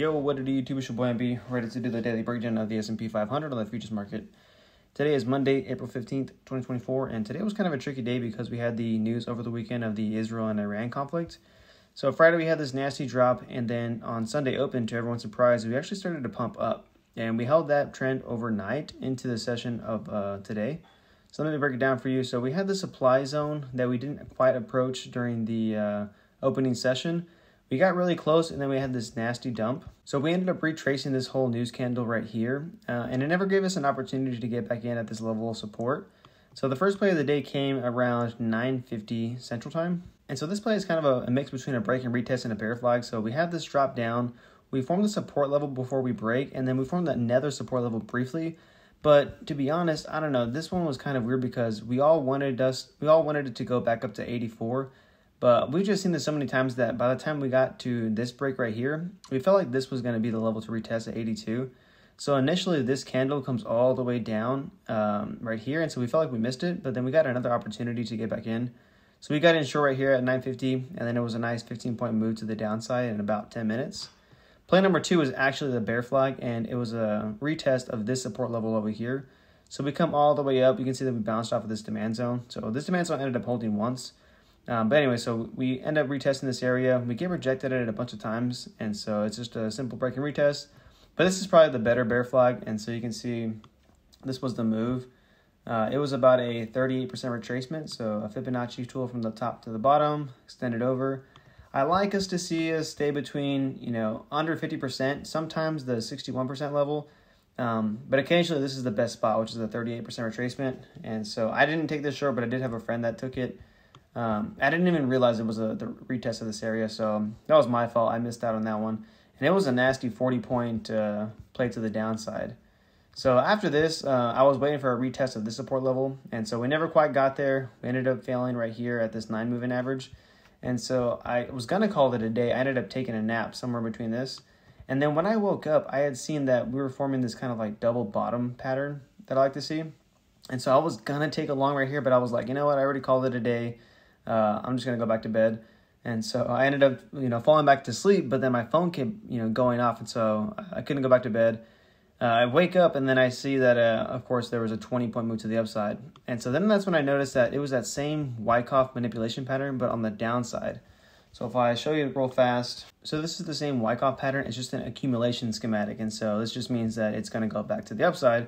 Yo, what it do, YouTube? It's your boy MB, ready to do the daily breakdown of the S&P 500 on the futures market. Today is Monday, April 15th, 2024, and today was kind of a tricky day because we had the news over the weekend of the Israel and Iran conflict. So Friday we had this nasty drop, and then on Sunday open, to everyone's surprise, we actually started to pump up. And we held that trend overnight into the session of today. So let me break it down for you. So we had the supply zone that we didn't quite approach during the opening session. We got really close, and then we had this nasty dump. So we ended up retracing this whole news candle right here, and it never gave us an opportunity to get back in at this level of support. So the first play of the day came around 9:50 Central Time. And so this play is kind of a mix between a break and retest and a bear flag. So we had this drop down. We formed the support level before we break, and then we formed another support level briefly. But to be honest, I don't know. This one was kind of weird because we all wanted it to go back up to 84. But we've just seen this so many times that by the time we got to this break right here, we felt like this was going to be the level to retest at 82. So initially, this candle comes all the way down right here, and so we felt like we missed it. But then we got another opportunity to get back in. So we got in short right here at 9:50, and then it was a nice 15-point move to the downside in about 10 minutes. Play number 2 was actually the bear flag, and it was a retest of this support level over here. So we come all the way up. You can see that we bounced off of this demand zone. So this demand zone ended up holding once. But anyway, so we end up retesting this area. We get rejected at it a bunch of times, and so it's just a simple break and retest. But this is probably the better bear flag, and so you can see this was the move. It was about a 38% retracement, so a Fibonacci tool from the top to the bottom, extended over. I like us to see us stay between, under 50%, sometimes the 61% level. But occasionally this is the best spot, which is a 38% retracement. And so I didn't take this short, but I did have a friend that took it. I didn't even realize it was the retest of this area, so that was my fault. I missed out on that one. And it was a nasty 40-point play to the downside. So after this, I was waiting for a retest of this support level, and so we never quite got there. We ended up failing right here at this 9 moving average. And so I was going to call it a day. I ended up taking a nap somewhere between this. And then when I woke up, I had seen that we were forming this kind of like double bottom pattern that I like to see. And so I was going to take a long right here, but I was like, you know what? I already called it a day. I'm just going to go back to bed. And so I ended up, falling back to sleep, but then my phone kept, going off. And so I couldn't go back to bed. I wake up and then I see that, of course, there was a 20-point move to the upside. And so then that's when I noticed that it was that same Wyckoff manipulation pattern, but on the downside. So if I show you real fast, so this is the same Wyckoff pattern. It's just an accumulation schematic. And so this just means that it's going to go back to the upside.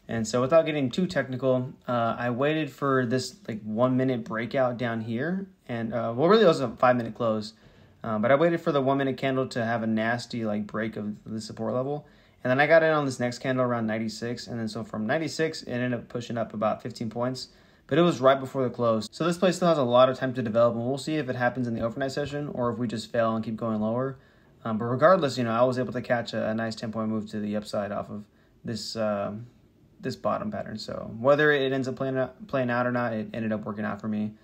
And so without getting too technical, I waited for this 1 minute breakout down here. And really it was a 5-minute close. But I waited for the 1 minute candle to have a nasty break of the support level. And then I got in on this next candle around 96. And then so from 96, it ended up pushing up about 15 points. But it was right before the close. So this play still has a lot of time to develop. And we'll see if it happens in the overnight session or if we just fail and keep going lower. But regardless, I was able to catch a nice 10-point move to the upside off of this this bottom pattern. So whether it ends up playing out or not, it ended up working out for me.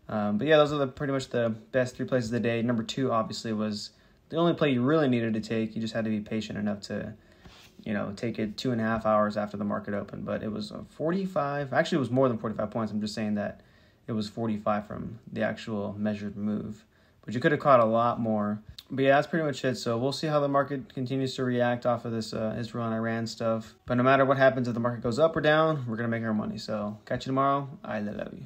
But yeah, those are pretty much the best 3 plays of the day. Number 2 obviously was the only play you really needed to take. You just had to be patient enough to take it 2.5 hours after the market opened. But it was 45. Actually, it was more than 45 points. I'm just saying that it was 45 from the actual measured move. But you could have caught a lot more. But yeah, that's pretty much it. So we'll see how the market continues to react off of this Israel and Iran stuff. But no matter what happens, if the market goes up or down, we're going to make our money. So catch you tomorrow. I love you.